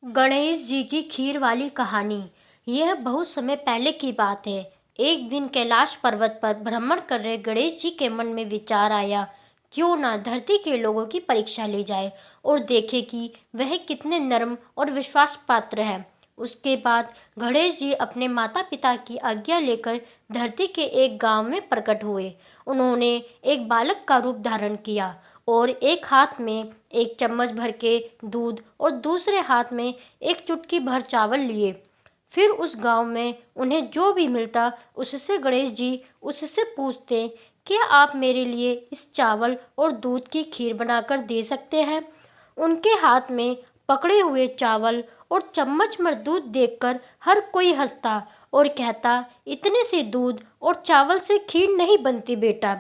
गणेश जी की खीर वाली कहानी। यह बहुत समय पहले की बात है। एक दिन कैलाश पर्वत पर भ्रमण कर रहे गणेश जी के मन में विचार आया, क्यों ना धरती के लोगों की परीक्षा ली जाए और देखे कि वह कितने नर्म और विश्वास पात्र हैं। उसके बाद गणेश जी अपने माता पिता की आज्ञा लेकर धरती के एक गांव में प्रकट हुए। उन्होंने एक बालक का रूप धारण किया और एक हाथ में एक चम्मच भर के दूध और दूसरे हाथ में एक चुटकी भर चावल लिए। फिर उस गांव में उन्हें जो भी मिलता उससे गणेश जी उससे पूछते, क्या आप मेरे लिए इस चावल और दूध की खीर बनाकर दे सकते हैं? उनके हाथ में पकड़े हुए चावल और चम्मच में दूध देखकर हर कोई हंसता और कहता, इतने से दूध और चावल से खीर नहीं बनती बेटा।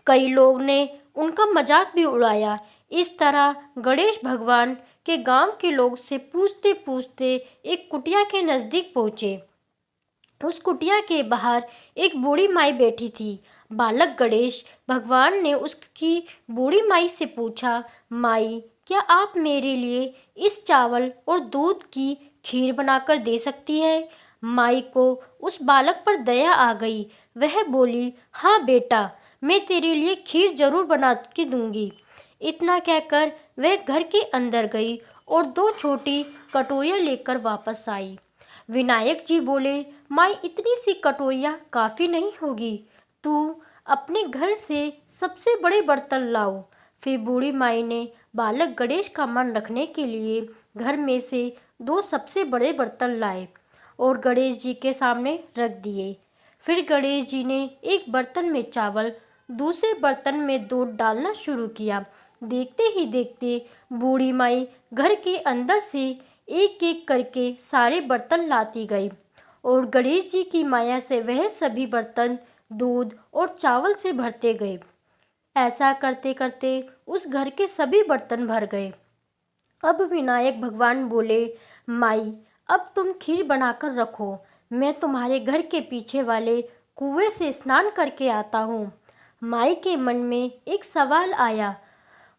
कई लोग ने उनका मजाक भी उड़ाया। इस तरह गणेश भगवान के गांव के लोग से पूछते पूछते एक कुटिया के नजदीक पहुंचे। उस कुटिया के बाहर एक बूढ़ी माई बैठी थी। बालक गणेश भगवान ने उसकी बूढ़ी माई से पूछा, माई, क्या आप मेरे लिए इस चावल और दूध की खीर बनाकर दे सकती हैं? माई को उस बालक पर दया आ गई। वह बोली, हाँ बेटा, मैं तेरे लिए खीर जरूर बना के दूंगी। इतना कहकर वह घर के अंदर गई और दो छोटी कटोरियां लेकर वापस आई। विनायक जी बोले, माई, इतनी सी कटोरियां काफी नहीं होगी, तू अपने घर से सबसे बड़े बर्तन लाओ। फिर बूढ़ी माई ने बालक गणेश का मन रखने के लिए घर में से दो सबसे बड़े बर्तन लाए और गणेश जी के सामने रख दिए। फिर गणेश जी ने एक बर्तन में चावल, दूसरे बर्तन में दूध डालना शुरू किया। देखते ही देखते बूढ़ी माई घर के अंदर से एक एक करके सारे बर्तन लाती गई और गणेश जी की माया से वह सभी बर्तन दूध और चावल से भरते गए। ऐसा करते करते उस घर के सभी बर्तन भर गए। अब विनायक भगवान बोले, माई, अब तुम खीर बनाकर रखो, मैं तुम्हारे घर के पीछे वाले कुएं से स्नान करके आता हूँ। माई के मन में एक सवाल आया।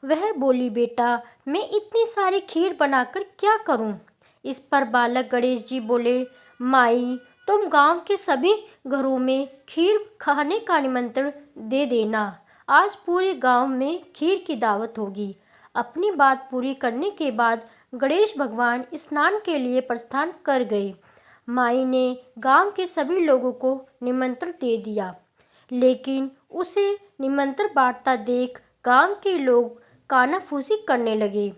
वह बोली, बेटा, मैं इतनी सारी खीर बनाकर क्या करूं? इस पर बालक गणेश जी बोले, माई, तुम गांव के सभी घरों में खीर खाने का निमंत्रण दे देना। आज पूरे गांव में खीर की दावत होगी। अपनी बात पूरी करने के बाद गणेश भगवान स्नान के लिए प्रस्थान कर गए। माई ने गांव के सभी लोगों को निमंत्रण दे दिया, लेकिन उसे निमंत्रण बांटता देख गांव के लोग कानाफूसी करने लगे।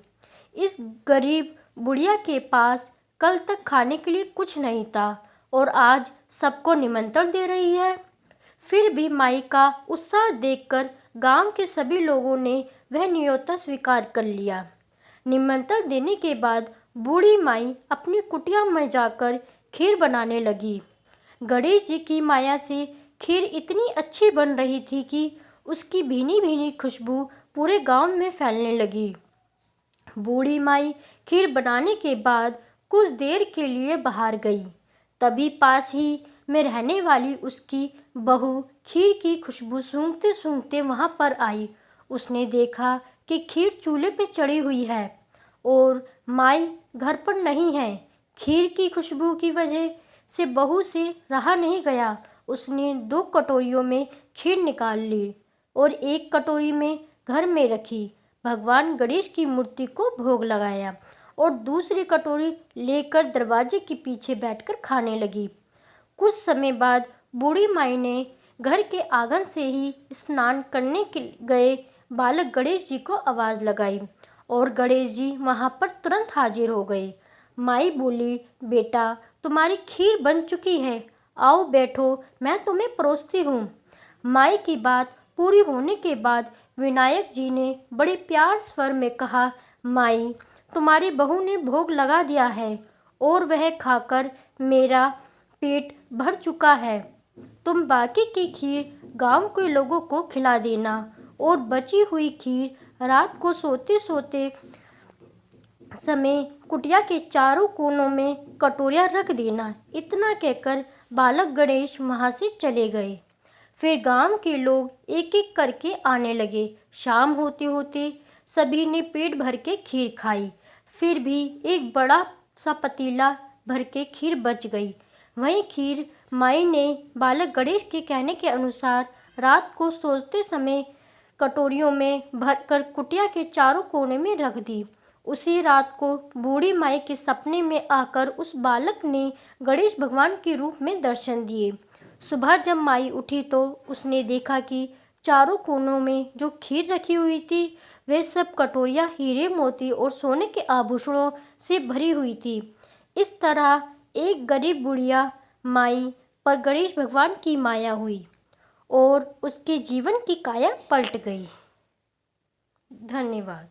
इस गरीब बुढ़िया के पास कल तक खाने के लिए कुछ नहीं था और आज सबको निमंत्रण दे रही है। फिर भी माई का उत्साह देखकर गांव के सभी लोगों ने वह न्योता स्वीकार कर लिया। निमंत्रण देने के बाद बूढ़ी माई अपनी कुटिया में जाकर खीर बनाने लगी। गणेश जी की माया से खीर इतनी अच्छी बन रही थी कि उसकी भीनी भीनी खुशबू पूरे गांव में फैलने लगी। बूढ़ी माई खीर बनाने के बाद कुछ देर के लिए बाहर गई। तभी पास ही में रहने वाली उसकी बहू खीर की खुशबू सूंघते सूंघते वहां पर आई। उसने देखा कि खीर चूल्हे पे चढ़ी हुई है और माई घर पर नहीं है। खीर की खुशबू की वजह से बहू से रहा नहीं गया। उसने दो कटोरियों में खीर निकाल ली और एक कटोरी में घर में रखी, भगवान गणेश की मूर्ति को भोग लगाया और दूसरी कटोरी लेकर दरवाजे के पीछे बैठकर खाने लगी। कुछ समय बाद बूढ़ी माई ने घर के आंगन से ही स्नान करने के गए बालक गणेश जी को आवाज़ लगाई और गणेश जी वहां पर तुरंत हाजिर हो गए। माई बोली, बेटा, तुम्हारी खीर बन चुकी है, आओ बैठो, मैं तुम्हें परोसती हूँ। माई की बात पूरी होने के बाद विनायक जी ने बड़े प्यार स्वर में कहा, माई, तुम्हारी बहू ने भोग लगा दिया है और वह खाकर मेरा पेट भर चुका है। तुम बाकी की खीर गांव के लोगों को खिला देना और बची हुई खीर रात को सोते सोते समय कुटिया के चारों कोनों में कटोरियां रख देना। इतना कहकर बालक गणेश वहां से चले गए। फिर गांव के लोग एक एक करके आने लगे। शाम होते होते सभी ने पेट भर के खीर खाई। फिर भी एक बड़ा सा पतीला भर के खीर बच गई। वही खीर माई ने बालक गणेश के कहने के अनुसार रात को सोते समय कटोरियों में भरकर कुटिया के चारों कोने में रख दी। उसी रात को बूढ़ी माई के सपने में आकर उस बालक ने गणेश भगवान के रूप में दर्शन दिए। सुबह जब माई उठी तो उसने देखा कि चारों कोनों में जो खीर रखी हुई थी वे सब कटोरियाँ हीरे मोती और सोने के आभूषणों से भरी हुई थी। इस तरह एक गरीब बुढ़िया माई पर गणेश भगवान की माया हुई और उसके जीवन की काया पलट गई। धन्यवाद।